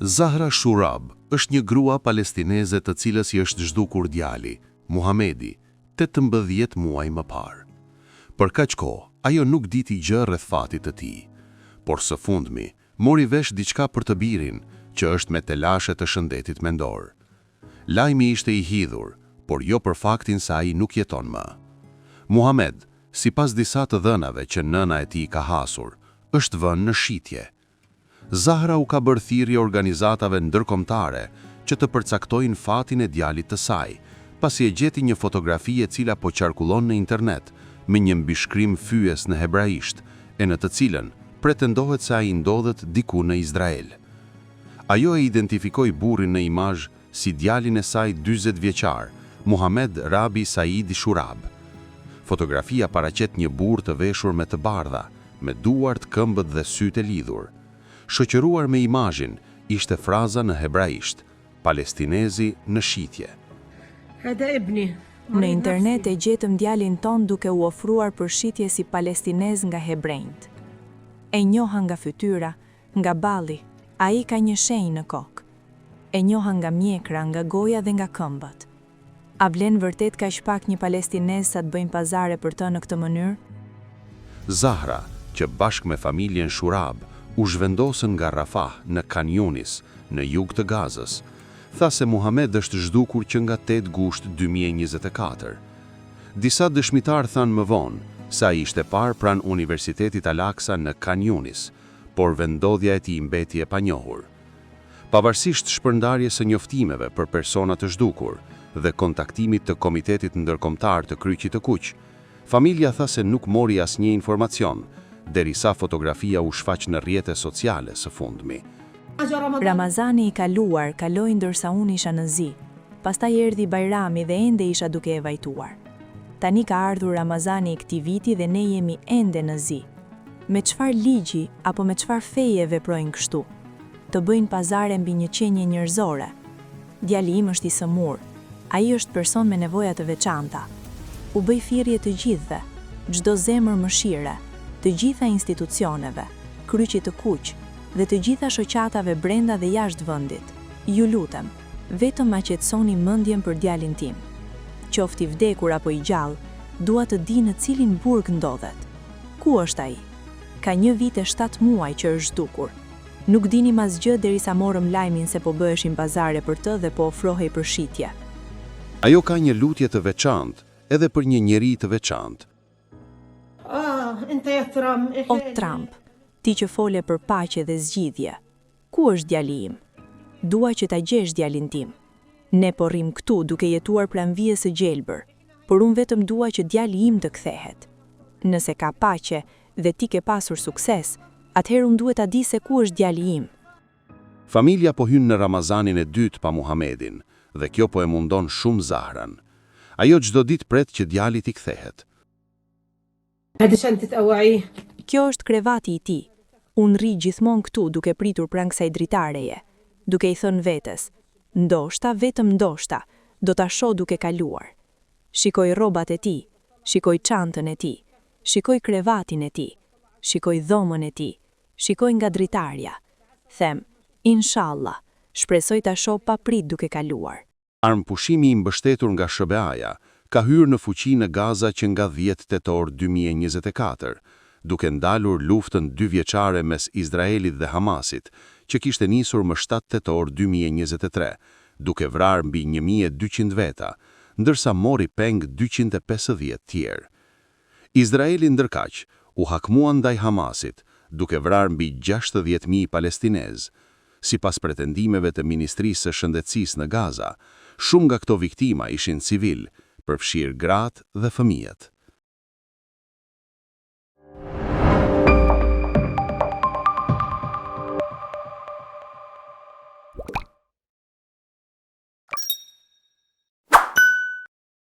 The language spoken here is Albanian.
Zahra Shurab është një grua palestineze të cilës i është zhdukur djali, Muhamedi, 18 muaj më parë. Për kaq kohë, ajo nuk diti gjë rreth fatit të tij, por së fundmi mori vesh diçka për të birin, që është me telashe të shëndetit mendor. Lajmi ishte i hidhur, por jo për faktin se ai nuk jeton më. Muhamed, sipas disa të dhënave që nëna e tij ka hasur, është vënë në shitje. Zahra u ka bërë thirrje organizatave ndërkombëtare që të përcaktojnë fatin e djalit të saj, pasi e gjeti një fotografi e cila po qarkullon në internet me një mbishkrim fyes në hebraisht, e në të cilën pretendohet se ai ndodhet diku në Izrael. Ajo e identifikoi burrin në imazh si djalin e saj 40 vjeçar, Muhamed Rabi Saidi Shurab. Fotografia paraqet një burr të veshur me të bardha, me duart, këmbët dhe sytë e lidhur. Shoqëruar me imazhin ishte fraza në hebraisht: Palestinezi në shitje. Në internet e gjetëm djalin ton duke u ofruar për shitje si palestinez nga hebrejt. E njoha nga fytyra, nga balli, ai ka një shenjë në kokë. E njoha nga mjekra, nga goja dhe nga këmbët. A vlen vërtet kaq pak një palestinez sa të bëjnë pazare për të në këtë mënyrë? Zahra, që bashkë me familjen Shurab u zhvendosën nga Rafah në Khan Yunis, në jug të Gazës, tha se Muhamed është zhdukur që nga 8 gusht 2024. Disa dëshmitar thanë më vonë se ai ishte parë pranë Universitetit Al-Aqsa në Khan Yunis, por vendodhja e tij mbeti e panjohur. Pavarësisht shpërndarjes së njoftimeve për persona të zhdukur dhe kontaktimit të Komitetit Ndërkombëtar të Kryqit të Kuq, familja tha se nuk mori asnjë informacion, derisa fotografia u shfaq në rrjete sociale së fundmi. Ramazani i kaluar kaloi ndërsa unë isha në zi, pastaj erdhi Bajrami dhe ende isha duke e vajtuar. Tani ka ardhur Ramazani i këtij viti dhe ne jemi ende në zi. Me çfarë ligji apo me çfarë feje veprojnë kështu? Të bëjnë pazare mbi një qenie njerëzore. Djali im është i sëmur, ai është person me nevoja të veçanta. U bëj thirrje të gjithëve, çdo zemër mëshire, të gjitha institucioneve, Kryqit të Kuq dhe të gjitha shoqatave brenda dhe jashtë vendit. Ju lutem, vetëm ma qetësoni mendjen për djalin tim. Qofti vdekur apo i gjallë, dua të di në cilin burg ndodhet. Ku është ai? Ka 1 vit e 7 muaj që është zhdukur. Nuk dinim asgjë derisa morëm lajmin se po bëheshin pazare për të dhe po ofrohej për shitje. Ajo ka një lutje të veçantë edhe për një njeri të veçantë. O Trump, ti që fole për paqe dhe zgjidhje, ku është djali im? Dua që ta gjesh djalin tim. Ne po rrim këtu duke jetuar pranvije së gjelbër, por unë vetëm dua që djali im të kthehet. Nëse ka paqe dhe ti ke pasur sukses, atëherë unë duhet ta di se ku është djali im. Familja po hyn në Ramazanin e dytë pa Muhamedin, dhe kjo po e mundon shumë Zahran. Ajo çdo ditë pret që djali t'i kthehet. Kjo është krevati i tij. Unë rri gjithmonë këtu duke pritur pranë kësaj dritareje, duke i thënë vetes, ndoshta, vetëm ndoshta, do ta shoh duke kaluar. Shikoj rrobat e tij, shikoj çantën e tij, shikoj krevatin e tij, shikoj dhomën e tij, shikoj nga dritarja. Them, inshallah, shpresoj ta shoh pa prit duke kaluar. Armpushimi i mbështetur nga SBA-ja ka hyrë në fuqi në Gaza që nga 10 tetor 2024, duke ndalur luftën 2 vjeçare mes Izraelit dhe Hamasit, që kishte nisur më 7 tetor 2023, duke vrarë mbi 1200 veta, ndërsa mori peng 250 tjerë. Izraeli ndërkaq u hakmua ndaj Hamasit, duke vrarë mbi 60.000 palestinez. Sipas pretendimeve të Ministrisë së Shëndetësisë në Gaza, shumë nga këto viktima ishin civil, përfshirë gratë dhe fëmijët.